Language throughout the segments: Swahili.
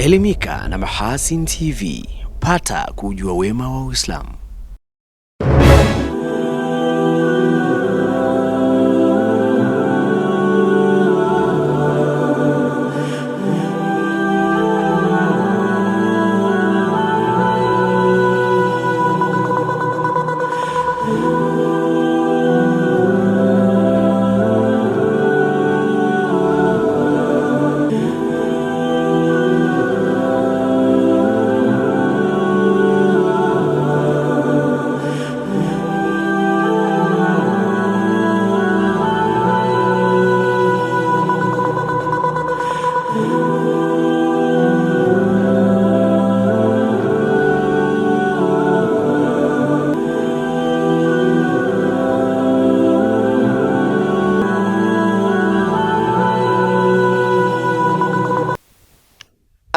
Elimika na Mahasin TV, pata kujua wema wa Uislamu.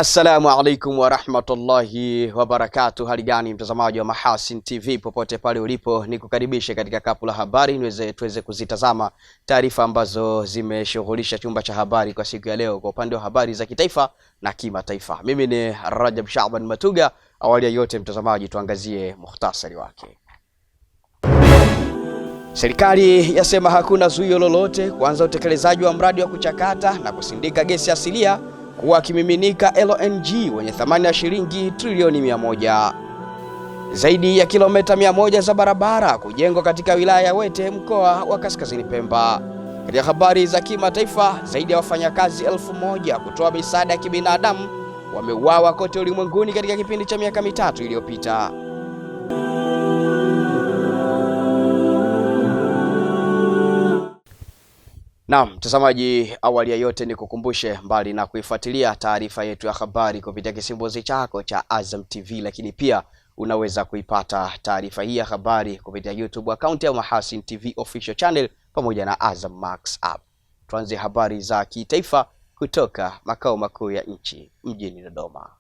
Assalamu alaikum wa rahmatullahi wa barakatuh. Hali gani mtazamaji wa Mahasin TV popote pale ulipo, nikukaribishe katika kapu la habari tuweze kuzitazama taarifa ambazo zimeshughulisha chumba cha habari kwa siku ya leo kwa upande wa habari za kitaifa na kimataifa. Mimi ni Rajab Shaaban Matuga. Awali ya yote mtazamaji, tuangazie mukhtasari wake. Serikali yasema hakuna zuio lolote kuanza utekelezaji wa mradi wa kuchakata na kusindika gesi asilia kuwa kimiminika LNG wenye thamani ya shilingi trilioni 100. Zaidi ya kilomita 100 za barabara kujengwa katika wilaya ya Wete mkoa wa Kaskazini Pemba. Katika habari za kimataifa, zaidi ya wafanyakazi 1000 kutoa misaada ya kibinadamu wameuawa kote ulimwenguni katika kipindi cha miaka 3 iliyopita. Naam, mtazamaji, awali ya yote nikukumbushe, mbali na kuifuatilia taarifa yetu ya habari kupitia kisimbuzi chako cha Azam TV, lakini pia unaweza kuipata taarifa hii ya habari kupitia YouTube account ya Mahasin TV official channel pamoja na Azam Max app. Tuanze habari za kitaifa kutoka makao makuu ya nchi mjini Dodoma.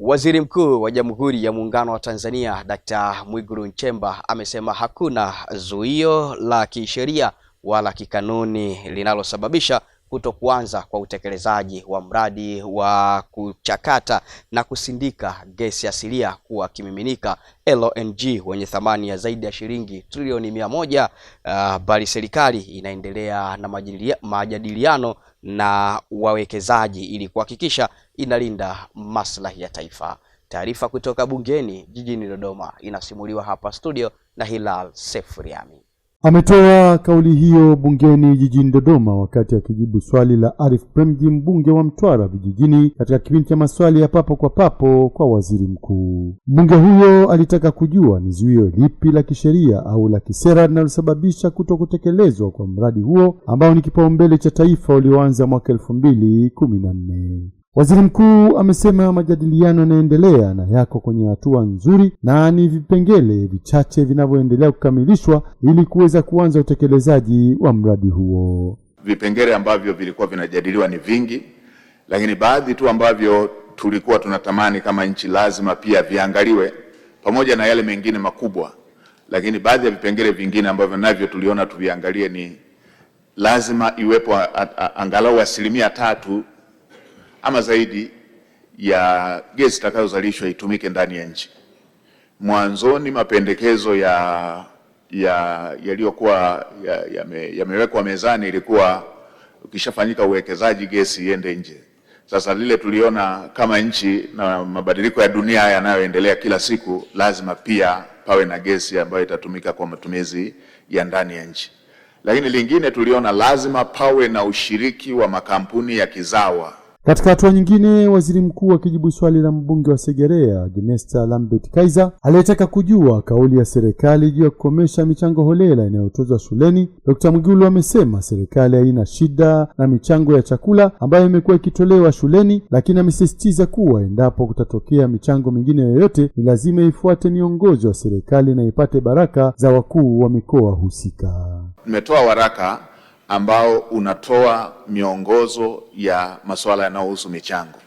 Waziri Mkuu wa Jamhuri ya Muungano wa Tanzania Dr. Mwigulu Nchemba amesema hakuna zuio la kisheria wala kikanuni linalosababisha kutokuanza kwa utekelezaji wa mradi wa kuchakata na kusindika gesi asilia kuwa kimiminika LNG wenye thamani ya zaidi ya shilingi trilioni 100, bali serikali inaendelea na majadiliano na wawekezaji ili kuhakikisha inalinda maslahi ya taifa. Taarifa kutoka bungeni jijini Dodoma inasimuliwa hapa studio na Hilal Sefuriami. Ametoa kauli hiyo bungeni jijini Dodoma wakati akijibu swali la Arif Premji, mbunge wa Mtwara vijijini, katika kipindi cha maswali ya papo kwa papo kwa waziri mkuu. Mbunge huyo alitaka kujua ni zuio lipi la kisheria au la kisera linalosababisha kutokutekelezwa kwa mradi huo ambao ni kipaumbele cha taifa ulioanza mwaka 2014. Waziri mkuu amesema majadiliano yanaendelea na yako kwenye hatua nzuri na ni vipengele vichache vinavyoendelea kukamilishwa ili kuweza kuanza utekelezaji wa mradi huo. Vipengele ambavyo vilikuwa vinajadiliwa ni vingi, lakini baadhi tu ambavyo tulikuwa tunatamani kama nchi lazima pia viangaliwe pamoja na yale mengine makubwa. Lakini baadhi ya vipengele vingine ambavyo navyo tuliona tuviangalie ni lazima iwepo angalau 3% ama zaidi ya gesi itakayozalishwa itumike ndani ya nchi. Mwanzoni mapendekezo yaliyokuwa yamewekwa mezani ilikuwa ukishafanyika uwekezaji gesi iende nje. Sasa lile tuliona kama nchi na mabadiliko ya dunia yanayoendelea kila siku, lazima pia pawe na gesi ambayo itatumika kwa matumizi ya ndani ya nchi. Lakini lingine tuliona lazima pawe na ushiriki wa makampuni ya kizawa. Katika hatua nyingine, waziri mkuu akijibu swali la mbunge wa Segerea Genesta Lambert Kaiser aliyetaka kujua kauli ya serikali juu ya kukomesha michango holela inayotozwa shuleni, Dr. Mwigulu amesema serikali haina shida na michango ya chakula ambayo imekuwa ikitolewa shuleni, lakini amesisitiza kuwa endapo kutatokea michango mingine yoyote ni lazima ifuate miongozo ya serikali na ipate baraka za wakuu wa mikoa husika. Nimetoa waraka ambao unatoa miongozo ya masuala yanayohusu michango.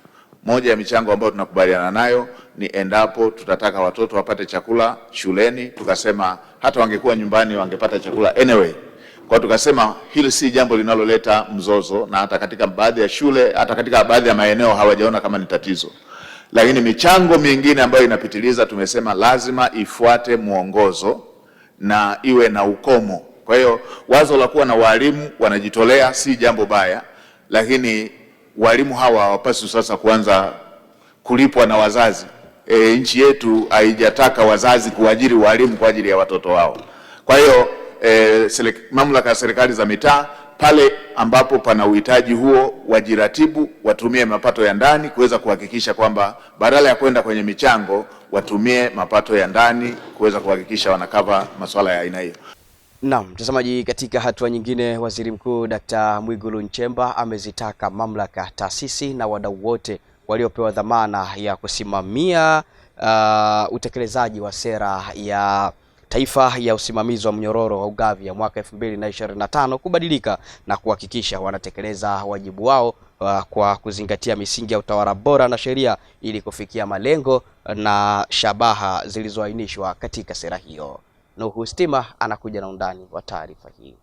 Moja ya michango ambayo tunakubaliana nayo ni endapo tutataka watoto wapate chakula shuleni, tukasema hata wangekuwa nyumbani wangepata chakula anyway. Kwa tukasema hili si jambo linaloleta mzozo, na hata katika baadhi ya shule, hata katika baadhi ya maeneo hawajaona kama ni tatizo. Lakini michango mingine ambayo inapitiliza, tumesema lazima ifuate mwongozo na iwe na ukomo. Kwa hiyo wazo la kuwa na walimu wanajitolea si jambo baya, lakini walimu hawa hawapaswi sasa kuanza kulipwa na wazazi. Nchi yetu haijataka wazazi kuajiri walimu kwa ajili ya watoto wao. Kwa hiyo mamlaka ya serikali za mitaa pale ambapo pana uhitaji huo wajiratibu, watumie mapato ya ndani kuweza kuhakikisha kwamba badala ya kwenda kwenye michango watumie mapato ya ndani kuweza kuhakikisha wanakava masuala ya aina hiyo. Naam, mtazamaji, katika hatua nyingine, Waziri Mkuu Dr. Mwigulu Nchemba amezitaka mamlaka, taasisi na wadau wote waliopewa dhamana ya kusimamia utekelezaji wa sera ya taifa ya usimamizi wa mnyororo wa ugavi ya mwaka 2025 kubadilika na kuhakikisha wanatekeleza wajibu wao kwa kuzingatia misingi ya utawala bora na sheria ili kufikia malengo na shabaha zilizoainishwa katika sera hiyo. Nuhu Stima anakuja na undani wa taarifa hii.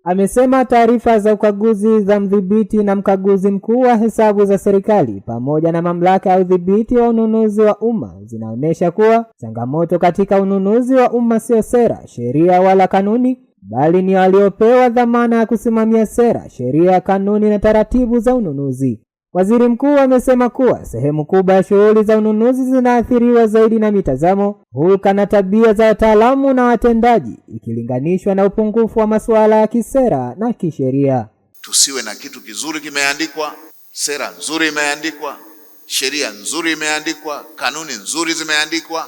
Amesema taarifa za ukaguzi za mdhibiti na mkaguzi mkuu wa hesabu za serikali pamoja na mamlaka ya udhibiti wa ununuzi wa umma zinaonyesha kuwa changamoto katika ununuzi wa umma sio sera, sheria wala kanuni, bali ni waliopewa dhamana ya kusimamia sera, sheria, kanuni na taratibu za ununuzi. Waziri Mkuu amesema kuwa sehemu kubwa ya shughuli za ununuzi zinaathiriwa zaidi na mitazamo, hulka na tabia za wataalamu na watendaji ikilinganishwa na upungufu wa masuala ya kisera na kisheria. Tusiwe na kitu kizuri kimeandikwa, sera nzuri imeandikwa, sheria nzuri imeandikwa, kanuni nzuri zimeandikwa,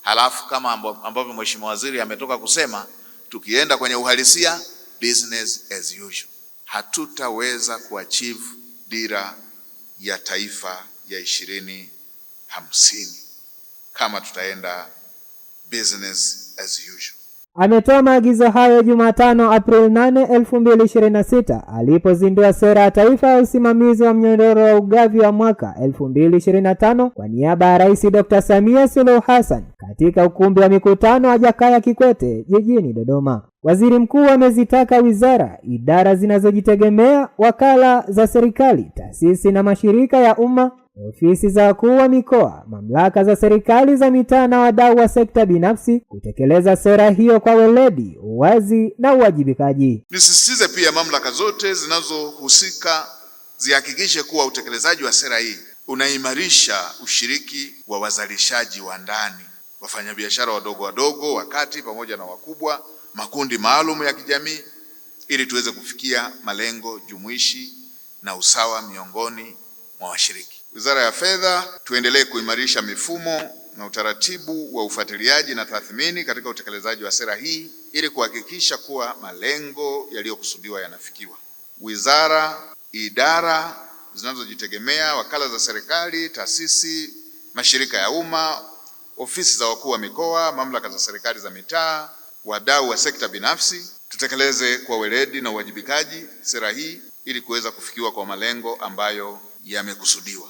halafu kama ambavyo Mheshimiwa Waziri ametoka kusema, tukienda kwenye uhalisia business as usual, hatutaweza kuachieve dira ya taifa ya 2050 kama tutaenda business as usual. Ametoa maagizo hayo Jumatano Aprili 8, 2026 alipozindua sera ya taifa ya usimamizi wa mnyororo wa ugavi wa mwaka 2025 kwa niaba ya Rais Dr. Samia Suluhu Hassan katika ukumbi wa mikutano wa Jakaya Kikwete jijini Dodoma. Waziri Mkuu amezitaka wizara, idara zinazojitegemea, wakala za serikali, taasisi na mashirika ya umma, ofisi za wakuu wa mikoa, mamlaka za serikali za mitaa na wadau wa sekta binafsi kutekeleza sera hiyo kwa weledi, uwazi na uwajibikaji. Nisisitize pia mamlaka zote zinazohusika zihakikishe kuwa utekelezaji wa sera hii unaimarisha ushiriki wa wazalishaji wa ndani, wafanyabiashara wadogo wadogo, wakati pamoja na wakubwa, makundi maalum ya kijamii, ili tuweze kufikia malengo jumuishi na usawa miongoni mwa washiriki. Wizara ya Fedha, tuendelee kuimarisha mifumo na utaratibu wa ufuatiliaji na tathmini katika utekelezaji wa sera hii ili kuhakikisha kuwa malengo yaliyokusudiwa yanafikiwa. Wizara, idara zinazojitegemea, wakala za serikali, taasisi, mashirika ya umma, ofisi za wakuu wa mikoa, mamlaka za serikali za mitaa, wadau wa sekta binafsi, tutekeleze kwa weledi na uwajibikaji sera hii ili kuweza kufikiwa kwa malengo ambayo yamekusudiwa.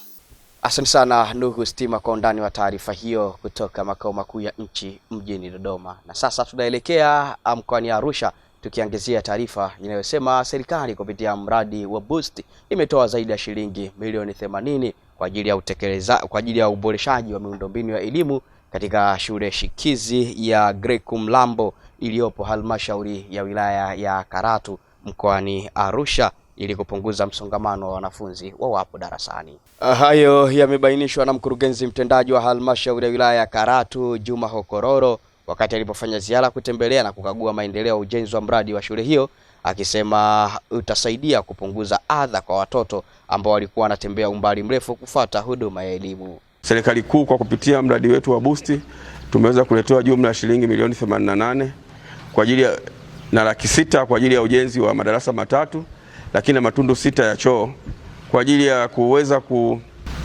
Asante sana Nuhu Stima kwa undani wa taarifa hiyo kutoka makao makuu ya nchi mjini Dodoma. Na sasa tunaelekea mkoani Arusha tukiangazia taarifa inayosema serikali kupitia mradi wa Boost imetoa zaidi ya shilingi milioni 80 kwa ajili ya uboreshaji wa miundombinu ya elimu katika shule shikizi ya Greco Mlambo iliyopo halmashauri ya wilaya ya Karatu mkoani Arusha ili kupunguza msongamano wa wanafunzi wawapo darasani. Hayo yamebainishwa na mkurugenzi mtendaji wa halmashauri ya wilaya ya Karatu Juma Hokororo wakati alipofanya ziara kutembelea na kukagua maendeleo ya ujenzi wa mradi wa shule hiyo, akisema utasaidia kupunguza adha kwa watoto ambao walikuwa wanatembea umbali mrefu kufuata huduma ya elimu. Serikali kuu kwa kupitia mradi wetu wa Boost tumeweza kuletewa jumla ya shilingi milioni 88 kwa ajili ya na laki 6 kwa ajili ya ujenzi wa madarasa matatu, lakini na matundu 6 ya choo kwa ajili ya kuweza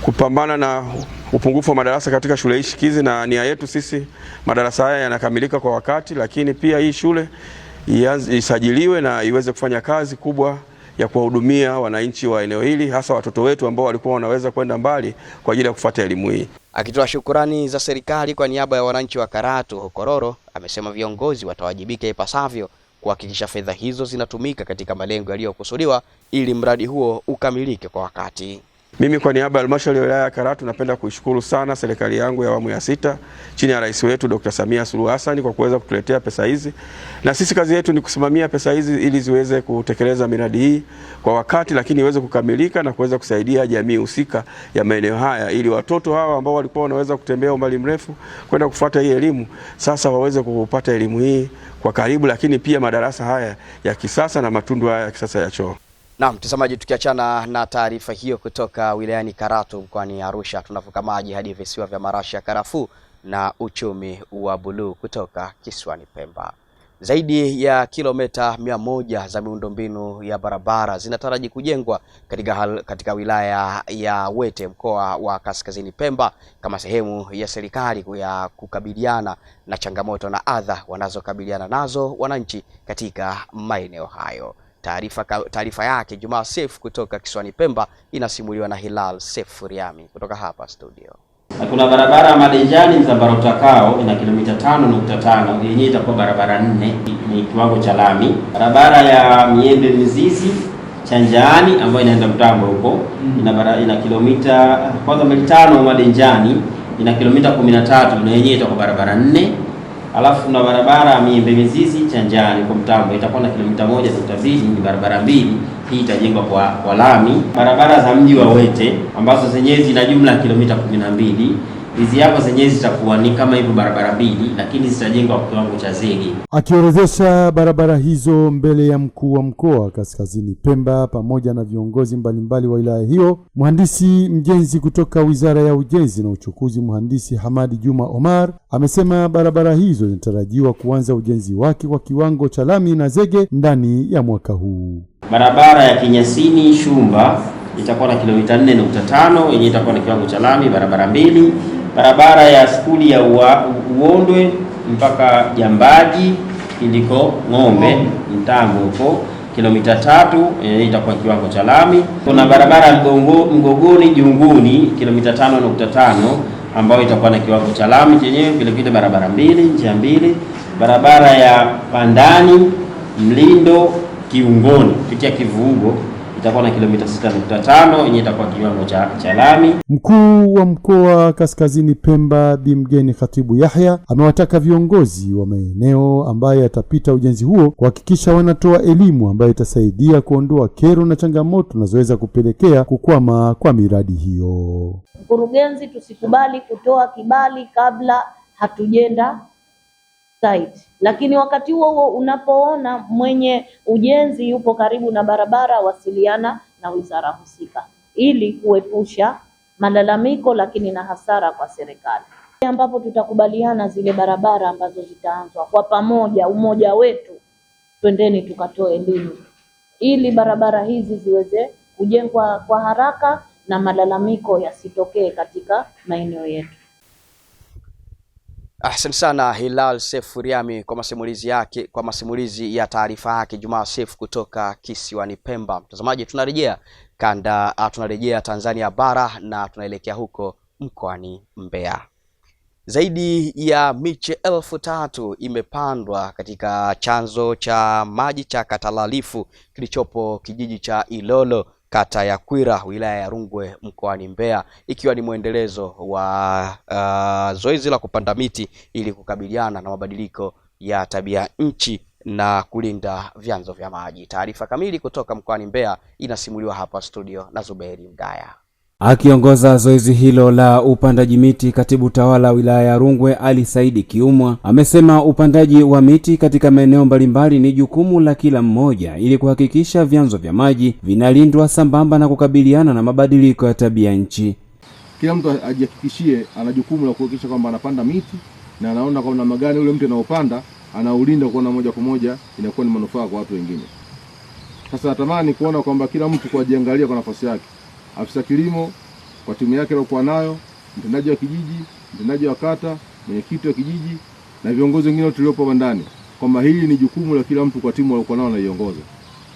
kupambana na upungufu wa madarasa katika shule hii shikizi, na nia yetu sisi madarasa haya yanakamilika kwa wakati, lakini pia hii shule isajiliwe na iweze kufanya kazi kubwa ya kuwahudumia wananchi wa eneo hili, hasa watoto wetu ambao walikuwa wanaweza kwenda mbali kwa ajili ya kufuata elimu hii. Akitoa shukurani za serikali kwa niaba ya wananchi wa Karatu, Hokororo amesema viongozi watawajibika ipasavyo kuhakikisha fedha hizo zinatumika katika malengo yaliyokusudiwa ili mradi huo ukamilike kwa wakati. Mimi kwa niaba ya halmashauri ya wilaya ya Karatu napenda kuishukuru sana serikali yangu ya awamu ya 6 chini ya rais wetu Dr. Samia Suluhu Hassan kwa kuweza kutuletea pesa hizi, na sisi kazi yetu ni kusimamia pesa hizi ili ziweze kutekeleza miradi hii kwa wakati, lakini iweze kukamilika na kuweza kusaidia jamii husika ya maeneo haya, ili watoto hawa ambao walikuwa wanaweza kutembea umbali mrefu kwenda kufuata hii elimu sasa waweze kupata elimu hii kwa karibu, lakini pia madarasa haya ya kisasa na matundu haya ya kisasa ya choo. Na mtazamaji, tukiachana na taarifa hiyo kutoka wilayani Karatu mkoani Arusha, tunavuka maji hadi visiwa vya marashi ya karafuu na uchumi wa buluu kutoka kisiwani Pemba. Zaidi ya kilomita 100 za miundombinu ya barabara zinataraji kujengwa katika wilaya ya Wete mkoa wa Kaskazini Pemba kama sehemu ya serikali ya kukabiliana na changamoto na adha wanazokabiliana nazo wananchi katika maeneo hayo. Taarifa yake Jumaa Seif kutoka kisiwani Pemba inasimuliwa na Hilal Seif Riami kutoka hapa studio. Kuna barabara ya Madenjani Mzambara Utakao ina kilomita 5.5, yenyewe itakuwa barabara 4, ni kiwango cha lami. Barabara ya Miembe Mizizi Chanjani ambayo inaenda Mtambo huko ina kilomita kwanza 5 Madenjani ina kilomita 13, na yenyewe itakuwa barabara 4. Alafu kuna barabara ya Miembe Mizizi Chanjani kwa Mtambo itakuwa na kilomita 1.2, ni barabara 2. Hii itajengwa kwa lami. Barabara za mji wa Wete ambazo zenyewe zina jumla kilomita 12, hizi hapa zenyewe zitakuwa ni kama hivyo barabara 2, lakini zitajengwa kwa kiwango cha zege. Akiorodhesha barabara hizo mbele ya mkuu wa mkoa wa Kaskazini Pemba pamoja na viongozi mbalimbali wa wilaya hiyo, mhandisi mjenzi kutoka Wizara ya Ujenzi na Uchukuzi, mhandisi Hamadi Juma Omar, amesema barabara hizo zinatarajiwa kuanza ujenzi wake kwa kiwango cha lami na zege ndani ya mwaka huu. Barabara ya Kinyasini Shumba itakuwa na kilomita 4.5, yenyewe itakuwa na kiwango cha lami, barabara 2. Barabara ya skuli ya Uondwe mpaka Jambaji iliko Ng'ombe Mtambo huko kilomita 3, itakuwa kiwango cha lami. Kuna barabara ya Mgogoni Junguni kilomita 5.5 ambayo itakuwa na kiwango cha lami chenyewe vile vile, barabara 2, njia 2. Barabara ya Pandani Mlindo Kiungoni kupitia Kivugo itakuwa na kilomita 6.5, yenyewe itakuwa kiwango cha lami. Mkuu wa mkoa wa Kaskazini Pemba Bi Mgeni Khatibu Yahya amewataka viongozi wa maeneo ambaye atapita ujenzi huo kuhakikisha wanatoa elimu ambayo itasaidia kuondoa kero na changamoto zinazoweza kupelekea kukwama kwa miradi hiyo. Mkurugenzi, tusikubali kutoa kibali kabla hatujenda site. Lakini wakati huo unapoona mwenye ujenzi yupo karibu na barabara, wasiliana na wizara husika ili kuepusha malalamiko lakini na hasara kwa serikali. Ambapo tutakubaliana zile barabara ambazo zitaanzwa kwa pamoja, umoja wetu, twendeni tukatoe elimu ili barabara hizi ziweze kujengwa kwa haraka na malalamiko yasitokee katika maeneo yetu. Asante sana Hilal Seif Riami kwa masimulizi ya taarifa yake Jumaa Seif kutoka kisiwani Pemba. Mtazamaji, tunarejea Tanzania bara na tunaelekea huko mkoani Mbeya. Zaidi ya miche 3,000 imepandwa katika chanzo cha maji cha Katalalifu kilichopo kijiji cha Ilolo, kata ya Kwira, wilaya ya Rungwe mkoani Mbeya, ikiwa ni mwendelezo wa zoezi la kupanda miti ili kukabiliana na mabadiliko ya tabia nchi na kulinda vyanzo vya maji. Taarifa kamili kutoka mkoani Mbeya inasimuliwa hapa studio na Zuberi Mgaya. Akiongoza zoezi hilo la upandaji miti, katibu tawala wilaya ya Rungwe Ali Saidi Kiumwa amesema upandaji wa miti katika maeneo mbalimbali ni jukumu la kila mmoja ili kuhakikisha vyanzo vya maji vinalindwa sambamba na kukabiliana na mabadiliko ya tabia nchi. Kila mtu ajihakikishie ana jukumu la kuhakikisha kwamba anapanda miti na anaona kwa namna gani ule mti anaopanda anaulinda kuona moja kwa moja inakuwa ni manufaa kwa watu wengine. Sasa natamani kuona kwamba kila mtu kujiangalia kwa nafasi yake. Afisa kilimo kwa timu yake aliyokuwa nayo, mtendaji wa kijiji, mtendaji wa kata, mwenyekiti wa kijiji na viongozi wengine tuliopo ndani, kwamba hili ni jukumu la kila mtu kwa timu aliyokuwa nayo anaiongoza.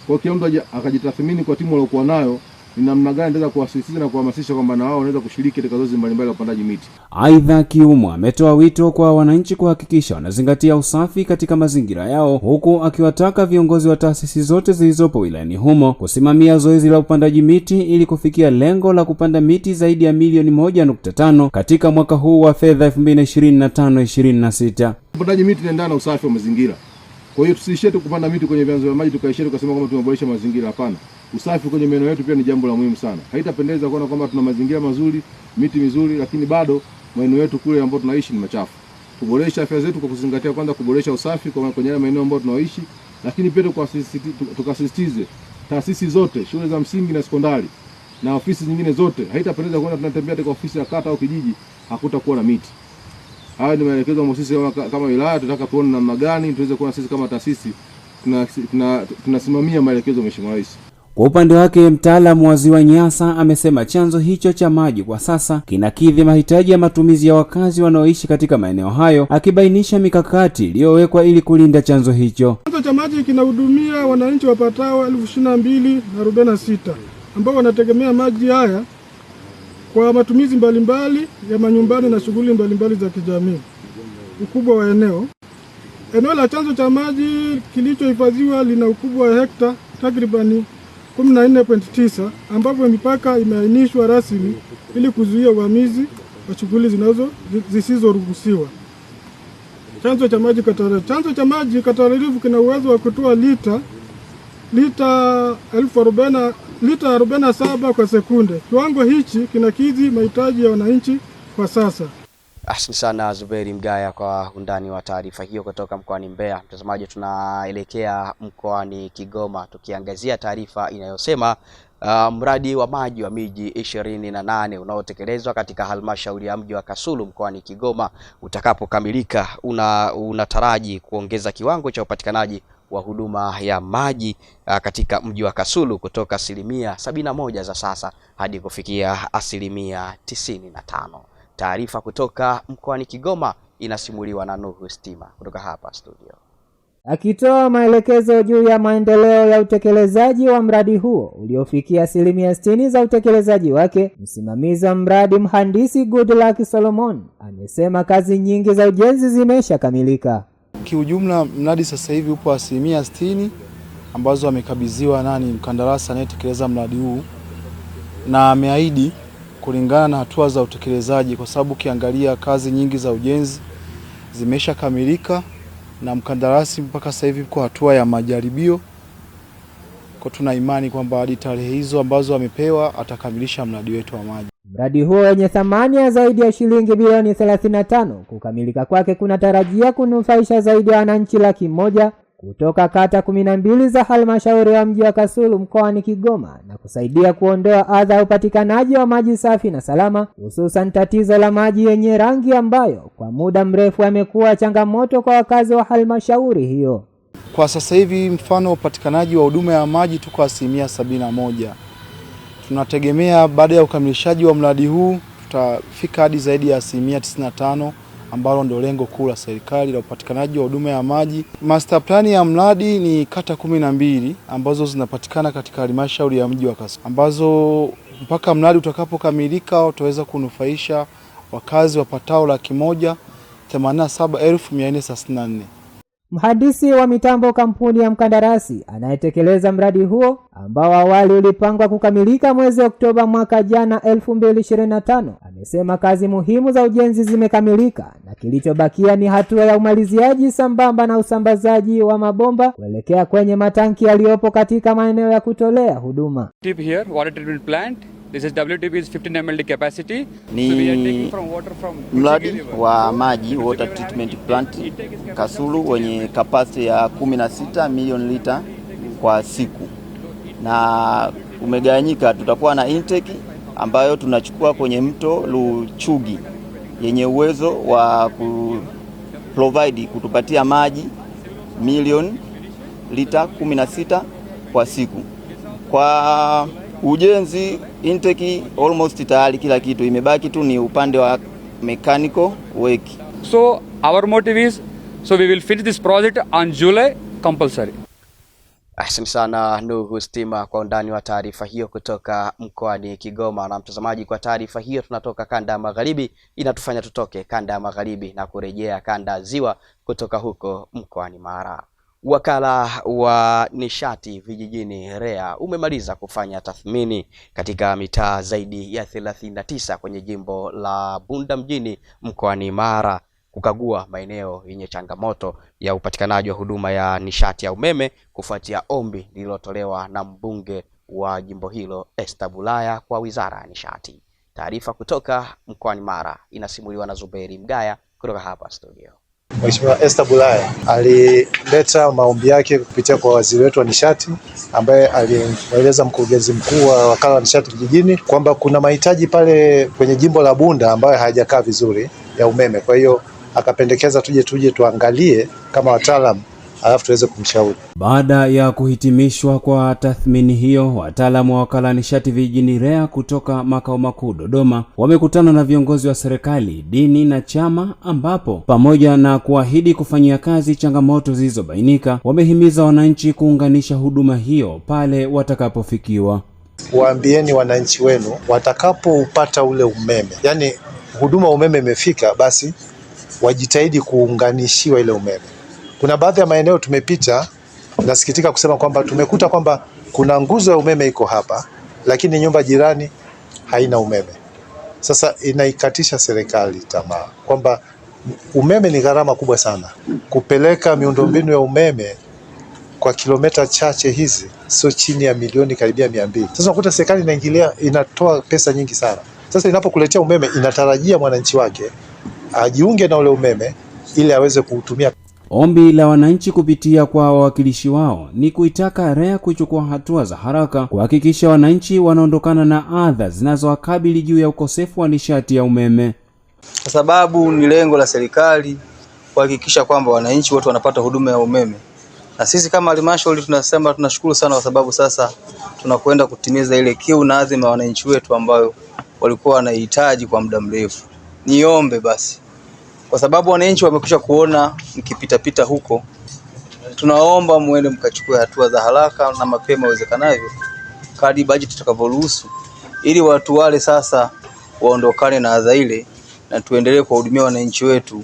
Kwa kila mtu akajitathmini kwa timu aliyokuwa nayo ni namna gani nitaweza kuwasisitiza na kuhamasisha kwamba na wao wanaweza kushiriki katika zoezi mbalimbali la upandaji miti. Aidha, Kiumwa ametoa wito kwa wananchi kuhakikisha wanazingatia usafi katika mazingira yao, huku akiwataka viongozi wa taasisi zote zilizopo wilayani humo kusimamia zoezi la upandaji miti ili kufikia lengo la kupanda miti zaidi ya milioni 1.5 katika mwaka huu wa fedha 2025-26. Upandaji miti unaendana na usafi wa mazingira. Kwa hiyo tusiishie tu kupanda miti kwenye vyanzo vya maji tukaishia tukasema kwamba tumeboresha mazingira. Hapana. Usafi kwenye maeneo yetu pia ni jambo la muhimu sana. Haitapendeza kuona kwamba tuna mazingira mazuri, miti mizuri, lakini bado maeneo yetu kule ambapo tunaishi ni machafu. Tuboreshe afya zetu kwa kuzingatia kwanza kuboresha usafi kwenye maeneo ambayo tunaishi, lakini pia tukasisitize taasisi zote, shule za msingi na sekondari na ofisi nyingine zote. Haitapendeza kuona tunatembea katika ofisi ya kata au kijiji hakutakuwa na miti. Hayo ni maelekezo ambayo sisi kama wilaya tunataka tuone namna gani tuweze kuona sisi kama taasisi tunasimamia maelekezo ya Mheshimiwa Rais. Kwa upande wake, mtaalamu wa Ziwa Nyasa amesema chanzo hicho cha maji kwa sasa kinakidhi mahitaji ya matumizi ya wakazi wanaoishi katika maeneo hayo, akibainisha mikakati iliyowekwa ili kulinda chanzo hicho. Chanzo cha maji kinahudumia wananchi wapatao 22,046 ambao wanategemea maji haya kwa matumizi mbalimbali ya manyumbani na shughuli mbalimbali za kijamii. Ukubwa wa eneo la chanzo cha maji kilichohifadhiwa lina ukubwa wa hekta takribani 14.9 ambapo mipaka imeainishwa rasmi ili kuzuia uvamizi wa shughuli zisizoruhusiwa. Chanzo cha maji Katararifu kina uwezo wa kutoa lita 47 kwa sekunde. Kiwango hichi kinakidhi mahitaji ya wananchi kwa sasa. Asante sana Zuberi Mgaya kwa undani wa taarifa hiyo kutoka mkoani Mbeya. Mtazamaji, tunaelekea mkoani Kigoma tukiangazia taarifa inayosema mradi wa maji wa miji 28 unaotekelezwa katika halmashauri ya mji wa Kasulu mkoani Kigoma utakapokamilika unataraji kuongeza kiwango cha upatikanaji wa huduma ya maji katika mji wa Kasulu kutoka 71% za sasa hadi kufikia 95%. Taarifa kutoka mkoani Kigoma inasimuliwa na Nuhu Stima kutoka hapa studio. Akitoa maelekezo juu ya maendeleo ya utekelezaji wa mradi huo uliofikia 60% za utekelezaji wake, msimamizi wa mradi mhandisi Goodluck Solomon amesema kazi nyingi za ujenzi zimeshakamilika. Kiujumla mradi sasa hivi upo 60% ambazo amekabidhiwa mkandarasi anayetekeleza mradi huu, na ameahidi kulingana na hatua za utekelezaji, kwa sababu kiangalia kazi nyingi za ujenzi zimeshakamilika na mkandarasi mpaka sasa hivi kwa hatua ya majaribio. Kwa tuna imani kwamba hadi tarehe hizo ambazo amepewa atakamilisha mradi wetu wa maji. Mradi huo wenye thamani ya zaidi ya shilingi bilioni 35 kukamilika kwake kunatarajia kunufaisha zaidi ya wananchi 100,000 kutoka kata 12 za halmashauri ya mji wa Kasulu mkoani Kigoma na kusaidia kuondoa adha ya upatikanaji wa maji safi na salama, hususan tatizo la maji yenye rangi ambayo kwa muda mrefu yamekuwa changamoto kwa wakazi wa halmashauri hiyo. Kwa sasa hivi mfano upatikanaji wa huduma ya maji tuko 71%. Tunategemea baada ya ukamilishaji wa mradi huu tutafika hadi zaidi ya 95%, ambalo ndio lengo kuu la serikali la upatikanaji wa huduma ya maji. Master plan ya mradi ni kata 12 ambazo zinapatikana katika halmashauri ya mji wa Kasulu, ambazo mpaka mradi utakapokamilika utaweza kunufaisha wakazi wapatao 187,434. Mhandisi wa mitambo kampuni ya mkandarasi anayetekeleza mradi huo ambao awali ulipangwa kukamilika mwezi Oktoba mwaka jana 2025 amesema kazi muhimu za ujenzi zimekamilika na kilichobakia ni hatua ya umaliziaji sambamba na usambazaji wa mabomba kuelekea kwenye matanki yaliyopo katika maeneo ya kutolea huduma. Here, water treatment plant. This is WTP is 15 ml capacity. Ni so we are taking from water from mradi wa maji water treatment plant Kasulu wenye capacity ya 16 million lita kwa siku, na umegawanyika. Tutakuwa na intake ambayo tunachukua kwenye mto Luchugi yenye uwezo wa kutupatia maji milioni lita 16 kwa siku. Kwa ujenzi intake almost tayari kila kitu, imebaki tu ni upande wa mechanical work. So our motive is, so we will finish this project on July compulsory. Asante sana Nuhu Stima kwa undani wa taarifa hiyo kutoka mkoani Kigoma. Na mtazamaji, kwa taarifa hiyo tunatoka kanda ya magharibi, inatufanya tutoke kanda ya magharibi na kurejea kanda ya ziwa kutoka huko mkoani Mara. Wakala wa nishati vijijini REA umemaliza kufanya tathmini katika mitaa zaidi ya 39 kwenye jimbo la Bunda mjini mkoani Mara, kukagua maeneo yenye changamoto ya upatikanaji wa huduma ya nishati ya umeme kufuatia ombi lililotolewa na mbunge wa jimbo hilo Esther Bulaya kwa Wizara ya Nishati. Taarifa kutoka mkoani Mara inasimuliwa na Zuberi Mgaya kutoka hapa studio. Mheshimiwa Esther Bulaya alileta maombi yake kupitia kwa waziri wetu wa nishati, ambaye alimweleza mkurugenzi mkuu wa wakala wa nishati vijijini kwamba kuna mahitaji pale kwenye jimbo la Bunda ambayo hayajakaa vizuri ya umeme. Kwa hiyo akapendekeza tuje tuangalie kama wataalamu, alafu tuweze kumshauri. Baada ya kuhitimishwa kwa tathmini hiyo, wataalamu wa wakala nishati vijijini REA kutoka makao makuu Dodoma wamekutana na viongozi wa serikali, dini na chama, ambapo pamoja na kuahidi kufanyia kazi changamoto zilizobainika, wamehimiza wananchi kuunganisha huduma hiyo pale watakapofikiwa. Waambieni wananchi wenu watakapopata ule umeme, yani huduma umeme imefika, basi wajitahidi kuunganishiwa ile umeme. Kuna baadhi ya maeneo tumepita, nasikitika kusema kwamba tumekuta kwamba kuna nguzo ya umeme iko hapa, lakini nyumba jirani haina umeme. Sasa inaikatisha serikali tamaa kwamba umeme ni gharama kubwa sana. Kupeleka miundombinu ya umeme kwa kilomita chache hizi sio chini ya milioni karibia 200. Sasa unakuta serikali inaingilia, inatoa pesa nyingi sana. Sasa inapokuletea umeme, inatarajia mwananchi wake ajiunge na ule umeme ili aweze kuutumia. Ombi la wananchi kupitia kwa wawakilishi wao ni kuitaka REA kuchukua hatua za haraka kuhakikisha wananchi wanaondokana na adha zinazowakabili juu ya ukosefu wa nishati ya umeme, kwa sababu ni lengo la serikali kuhakikisha kwamba wananchi wote wanapata huduma ya umeme. Na sisi kama halmashauri tunasema tunashukuru sana, kwa sababu sasa tunakwenda kutimiza ile kiu na adhima ya wananchi wetu ambayo walikuwa wanahitaji kwa muda mrefu. Niombe basi, kwa sababu wananchi wamekwisha kuona mkipita huko, tunaomba muende mkachukue hatua za haraka na mapema iwezekanavyo kadri bajeti itakavyoruhusu, ili watu wale sasa waondokane na adha ile na tuendelee kuwahudumia wananchi wetu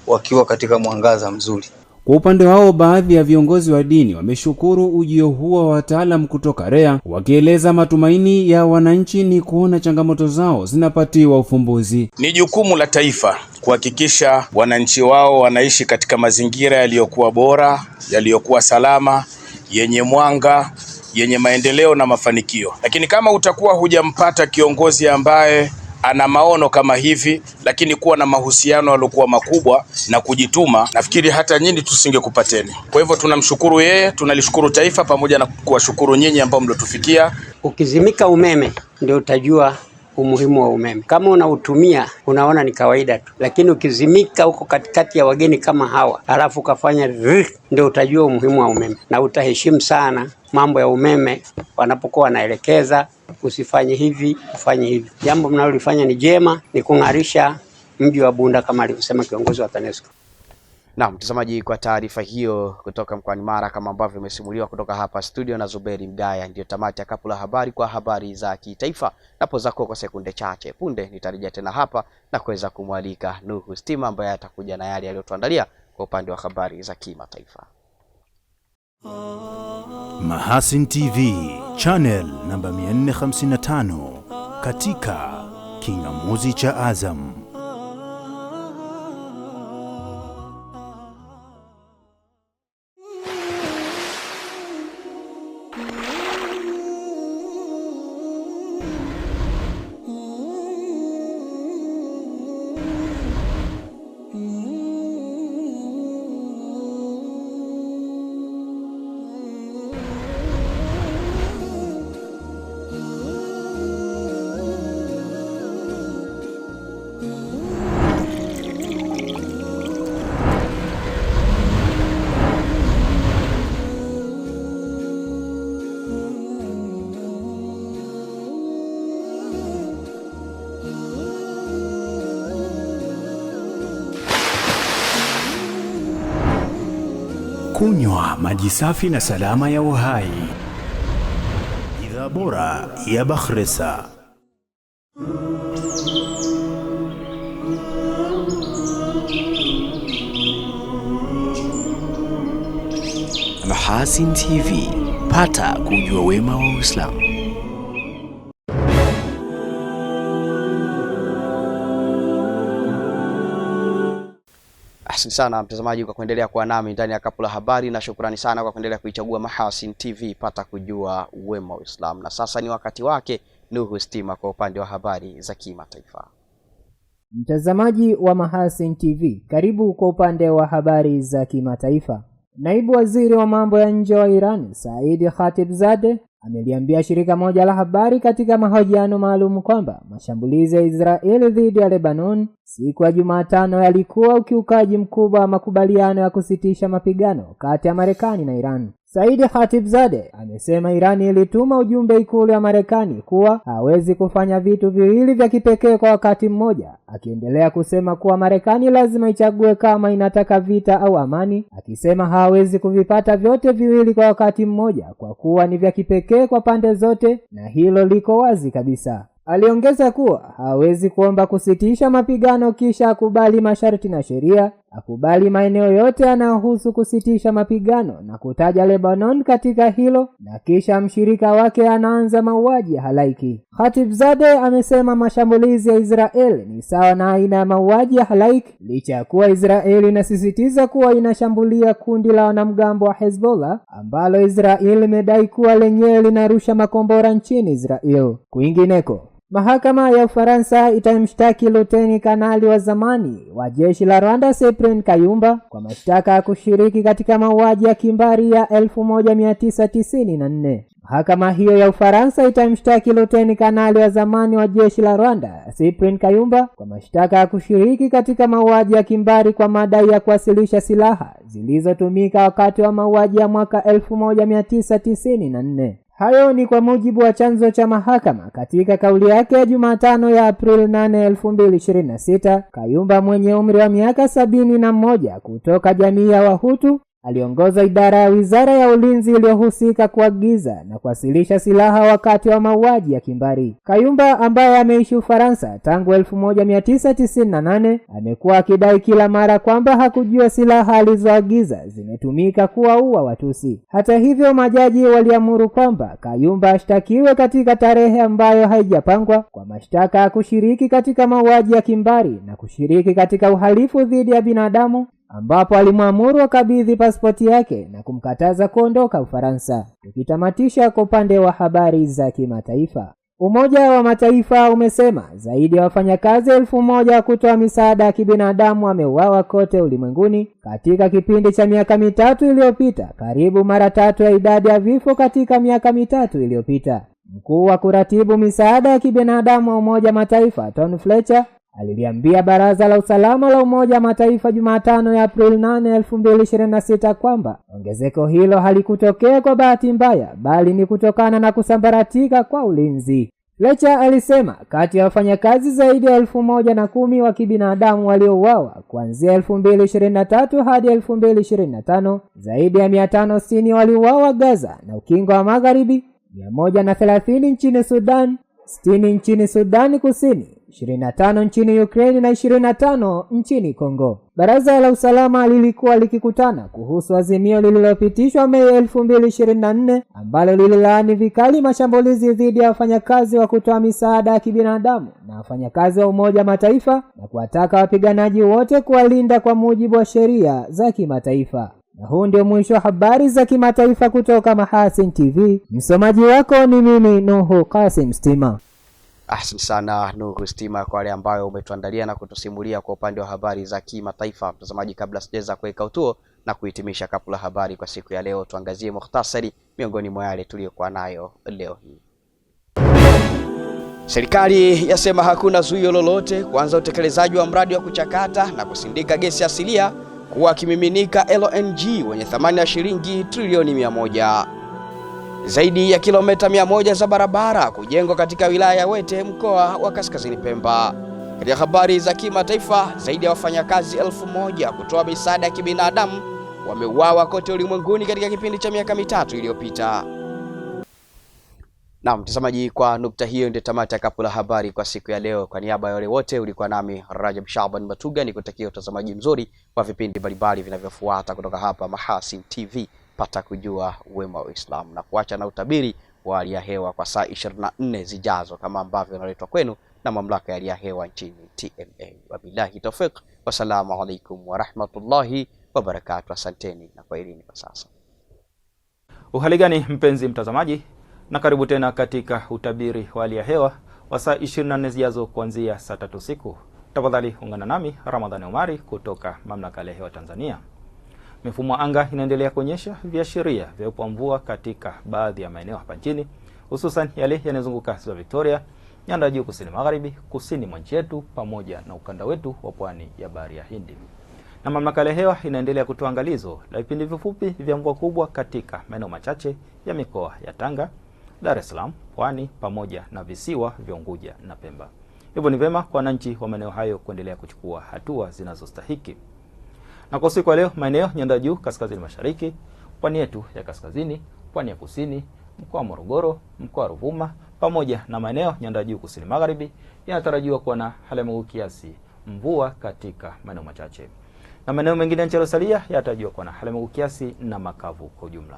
wakiwa katika mwangaza mzuri. Kwa upande wao, baadhi ya viongozi wa dini wameshukuru ujio huo wa wataalamu kutoka REA, wakieleza matumaini ya wananchi ni kuona changamoto zao zinapatiwa ufumbuzi. Ni jukumu la taifa kuhakikisha wananchi wao wanaishi katika mazingira yaliyokuwa bora, yaliyokuwa salama, yenye mwanga, yenye maendeleo na mafanikio. Lakini kama utakuwa hujampata kiongozi ambaye ana maono kama hivi, lakini kuwa na mahusiano yaliokuwa makubwa na kujituma, nafikiri hata nyinyi tusingekupateni. Kwa hivyo tunamshukuru yeye, tunalishukuru taifa pamoja na kuwashukuru nyinyi ambao mliotufikia. Ukizimika umeme ndio utajua umuhimu wa umeme. Kama unautumia unaona ni kawaida tu, lakini ukizimika huko katikati ya wageni kama hawa, alafu ukafanya ndio utajua umuhimu wa umeme, na utaheshimu sana mambo ya umeme wanapokuwa wanaelekeza usifanye hivi, ufanye hivi. Jambo mnalolifanya ni jema, ni kung'arisha mji wa Bunda kama alivyosema kiongozi wa TANESCO. Na mtazamaji, kwa taarifa hiyo kutoka mkoani Mara kama ambavyo imesimuliwa kutoka hapa studio na Zuberi Mgaya, ndio tamati ya kapu la habari kwa habari za kitaifa. Napo zako kwa sekunde chache punde nitarejea tena hapa na kuweza kumwalika Nuhu Stima ambaye atakuja na yale aliyotuandalia kwa upande wa habari za kimataifa. Mahasin TV channel namba 455 katika kingamuzi cha Azam. Kunywa maji safi na salama ya uhai. Bidhaa bora ya Bakhresa. Mahasin TV, pata kujua wema wa Uislamu. Asante sana mtazamaji kwa kuendelea kuwa nami ndani ya Kapu la Habari, na shukrani sana kwa kuendelea kuichagua Mahasin TV, pata kujua wema wa Uislamu. Na sasa ni wakati wake Nuhu Stima kwa upande wa habari za kimataifa. Mtazamaji wa Mahasin TV, karibu kwa upande wa habari za kimataifa. Naibu waziri wa mambo ya nje wa Iran, Said Khatibzadeh, ameliambia shirika moja la habari katika mahojiano maalum kwamba mashambulizi ya Israeli dhidi ya Lebanon siku ya Jumatano yalikuwa ukiukaji mkubwa wa makubaliano ya kusitisha mapigano kati ya Marekani na Iran. Said Khatibzadeh amesema Iran ilituma ujumbe ikulu ya Marekani kuwa hawezi kufanya vitu viwili vya kipekee kwa wakati mmoja, akiendelea kusema kuwa Marekani lazima ichague kama inataka vita au amani, akisema hawezi kuvipata vyote viwili kwa wakati mmoja kwa kuwa ni vya kipekee kwa pande zote na hilo liko wazi kabisa. Aliongeza kuwa hawezi kuomba kusitisha mapigano kisha akubali masharti na sheria, akubali maeneo yote yanayohusu kusitisha mapigano na kutaja Lebanon katika hilo, na kisha mshirika wake anaanza mauaji ya halaiki. Khatibzadeh amesema mashambulizi ya Israeli ni sawa na aina ya mauaji ya halaiki, licha ya kuwa Israeli inasisitiza kuwa inashambulia kundi la wanamgambo wa Hezbollah ambalo Israeli imedai kuwa lenyewe linarusha makombora nchini Israel. Kwingineko, mahakama ya Ufaransa itamshtaki luteni kanali wa zamani wa jeshi la Rwanda Cyprien Kayumba kwa mashtaka ya kushiriki katika mauaji ya kimbari ya 1994. Mahakama hiyo ya Ufaransa itamshtaki luteni kanali wa zamani wa jeshi la Rwanda Cyprien Kayumba kwa mashtaka ya kushiriki katika mauaji ya kimbari kwa madai ya kuwasilisha silaha zilizotumika wakati wa mauaji ya mwaka 1994. Hayo ni kwa mujibu wa chanzo cha mahakama katika kauli yake ya Jumatano ya Aprili 8, 2026. Kayumba mwenye umri wa miaka 71 kutoka jamii ya Wahutu aliongoza idara ya Wizara ya Ulinzi iliyohusika kuagiza na kuwasilisha silaha wakati wa mauaji ya kimbari. Kayumba ambaye ameishi Ufaransa tangu 1998 amekuwa akidai kila mara kwamba hakujua silaha alizoagiza zimetumika kuwaua Watusi. Hata hivyo, majaji waliamuru kwamba Kayumba ashtakiwe katika tarehe ambayo haijapangwa kwa mashtaka ya kushiriki katika mauaji ya kimbari na kushiriki katika uhalifu dhidi ya binadamu, ambapo alimwamuru akabidhi pasipoti yake na kumkataza kuondoka Ufaransa. Tukitamatisha kwa upande wa habari za kimataifa, Umoja wa Mataifa umesema zaidi ya wafanyakazi 1000 kutoa misaada ya kibinadamu wameuawa kote ulimwenguni katika kipindi cha miaka mitatu iliyopita, karibu mara tatu ya idadi ya vifo katika miaka mitatu iliyopita. Mkuu wa kuratibu misaada ya kibinadamu wa Umoja wa Mataifa Tom Fletcher aliliambia Baraza la Usalama la Umoja wa Mataifa Jumatano ya Aprili 8, 2026 kwamba ongezeko hilo halikutokea kwa bahati mbaya bali ni kutokana na kusambaratika kwa ulinzi. Fletcher alisema kati ya wafanyakazi zaidi ya 1010 wa kibinadamu waliouawa kuanzia 2023 hadi 2025, zaidi ya 560 waliuawa Gaza na Ukingo wa Magharibi, 130 nchini Sudan, 60 nchini Sudani Kusini, 25 nchini Ukraine na 25 nchini Kongo. Baraza la Usalama lilikuwa likikutana kuhusu azimio lililopitishwa Mei 2024 ambalo lililaani vikali mashambulizi dhidi ya wafanyakazi wa kutoa misaada ya kibinadamu na wafanyakazi wa Umoja wa Mataifa na kuwataka wapiganaji wote kuwalinda kwa mujibu wa sheria za kimataifa. Na huu ndio mwisho wa habari za kimataifa kutoka Mahasin TV. Msomaji wako ni mimi Nuhu Qasim Stima. Asante sana Nuhu Stima kwa wale ambayo umetuandalia na kutusimulia kwa upande wa habari za kimataifa. Mtazamaji, kabla sijaweza kuweka utuo na kuhitimisha Kapu la Habari kwa siku ya leo, tuangazie mukhtasari miongoni mwa yale tuliyokuwa nayo leo hii. Serikali yasema hakuna zuio lolote kuanza utekelezaji wa mradi wa kuchakata na kusindika gesi asilia kuwa kimiminika LNG wenye thamani ya shilingi trilioni 100. Zaidi ya kilomita 100 za barabara kujengwa katika wilaya ya Wete, mkoa wa Kaskazini Pemba. Katika habari za kimataifa, zaidi ya wafanyakazi 1000 kutoa misaada ya kibinadamu wameuawa kote ulimwenguni katika kipindi cha miaka mitatu iliyopita. Na mtazamaji, kwa nukta hiyo ndio tamati ya Kapu la Habari kwa siku ya leo. Kwa niaba ya wale wote, ulikuwa nami Rajab Shaban Matuga, nikutakia utazamaji mzuri wa vipindi mbalimbali vinavyofuata kutoka hapa Mahasin TV. Pata kujua wema wa Uislamu, na kuacha na utabiri wa hali ya hewa kwa saa 24 zijazo kama ambavyo unaletwa kwenu na mamlaka ya hali ya hewa nchini TMA. Wabillahi tawfiq, wassalamu alaikum wa rahmatullahi wa barakatuh. Asanteni na kwaherini kwa sasa. Uhali gani mpenzi mtazamaji, na karibu tena katika utabiri wa hali ya hewa wa saa 24 zijazo kuanzia saa 3 usiku. Tafadhali ungana nami Ramadhani Omari kutoka mamlaka ya hewa Tanzania. Mifumo ya anga inaendelea kuonyesha viashiria vya uwepo wa mvua katika baadhi ya maeneo hapa nchini, hususan yale yanayozunguka Ziwa Victoria, nyanda juu kusini magharibi, kusini mwa nchi yetu pamoja na ukanda wetu wa pwani ya Bahari ya Hindi. Na mamlaka ya hewa inaendelea kutoa angalizo la vipindi vifupi vya mvua kubwa katika maeneo machache ya mikoa ya Tanga, Dar es Salaam, Pwani pamoja na visiwa vya Unguja na Pemba. Hivyo ni vema kwa wananchi wa maeneo hayo kuendelea kuchukua hatua zinazostahiki. Na kwa siku ya leo, maeneo nyanda juu kaskazini mashariki, pwani yetu ya kaskazini, pwani ya kusini, mkoa wa Morogoro, mkoa wa Ruvuma pamoja na maeneo nyanda juu kusini magharibi yanatarajiwa kuwa na hali ya mawingu kiasi, mvua katika maeneo machache. Na maeneo mengine yaliyosalia yanatarajiwa kuwa na hali ya mawingu kiasi na makavu kwa ujumla.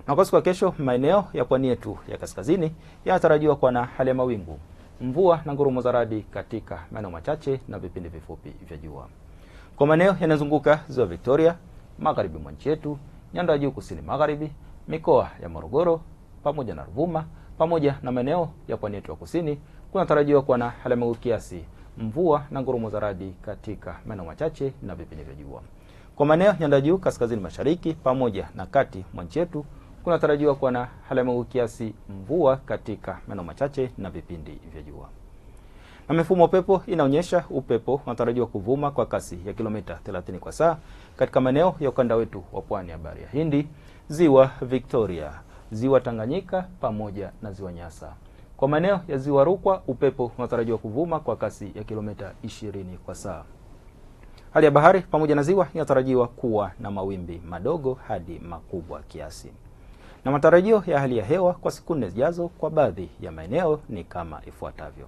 Na kwa siku ya kesho, maeneo ya pwani yetu ya kaskazini yanatarajiwa kuwa na hali ya mawingu, mvua na ngurumo za radi katika maeneo machache na vipindi vifupi vya jua. Kwa maeneo yanazunguka Ziwa Victoria, magharibi mwa nchi yetu, nyanda juu kusini magharibi, mikoa ya Morogoro pamoja na Ruvuma pamoja na maeneo ya pwani yetu ya kusini, kunatarajiwa kuwa na hali ya mawingu kiasi, mvua na ngurumo za radi katika maeneo machache na vipindi vya jua. Kwa maeneo nyanda juu kaskazini mashariki pamoja na kati mwa nchi yetu, kunatarajiwa kuwa na hali ya mawingu kiasi, mvua katika maeneo machache na vipindi vya jua. Na mifumo upepo inaonyesha upepo unatarajiwa kuvuma kwa kasi ya kilomita 30 kwa saa katika maeneo ya ukanda wetu wa pwani ya Bahari ya Hindi, Ziwa Victoria, Ziwa Tanganyika pamoja na Ziwa Nyasa. Kwa maeneo ya Ziwa Rukwa, upepo unatarajiwa kuvuma kwa kasi ya kilomita 20 kwa saa. Hali ya bahari pamoja na ziwa inatarajiwa kuwa na mawimbi madogo hadi makubwa kiasi. Na matarajio ya hali ya hewa kwa siku 4 zijazo kwa baadhi ya maeneo ni kama ifuatavyo.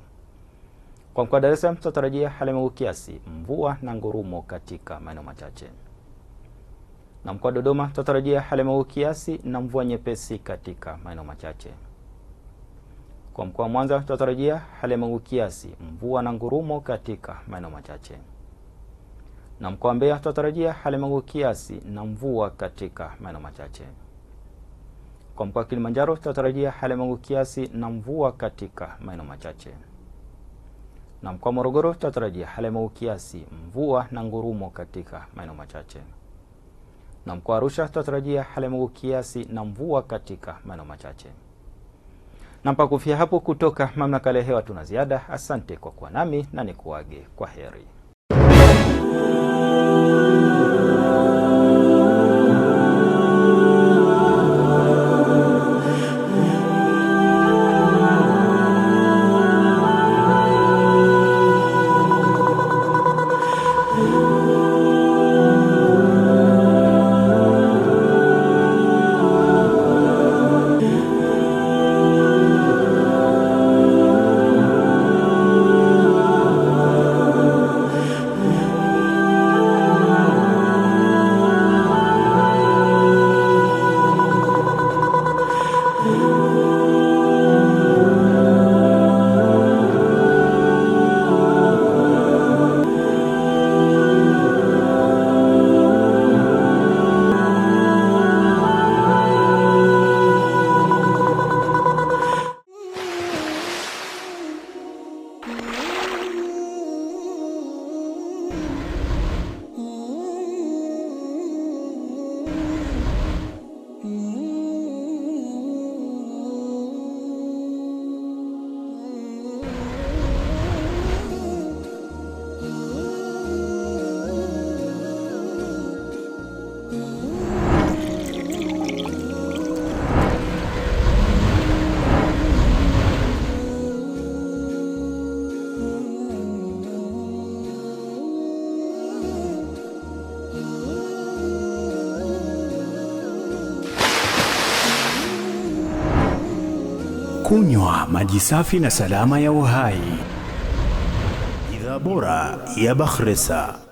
Kwa mkoa wa Dar es Salaam tunatarajia hali ya mawingu kiasi, mvua na ngurumo katika maeneo machache. Na mkoa wa Dodoma tunatarajia hali ya mawingu kiasi na mvua nyepesi katika maeneo machache. Kwa mkoa wa Mwanza tunatarajia hali ya mawingu kiasi, mvua na ngurumo katika maeneo machache. Na mkoa wa Mbeya tunatarajia hali ya mawingu kiasi na mvua katika maeneo machache. Kwa mkoa wa Kilimanjaro tunatarajia hali ya mawingu kiasi na mvua katika maeneo machache. Na mkoa wa Morogoro tunatarajia hali ya mawingu kiasi, mvua na ngurumo katika maeneo machache. Na mkoa wa Arusha tunatarajia hali ya mawingu kiasi na mvua katika maeneo machache. Na mpaka kufikia hapo, kutoka mamlaka ya hewa tuna ziada. Asante kwa kuwa nami na nikuage kwa heri. Kunywa maji safi na salama ya uhai. Bidhaa bora ya Bakhresa.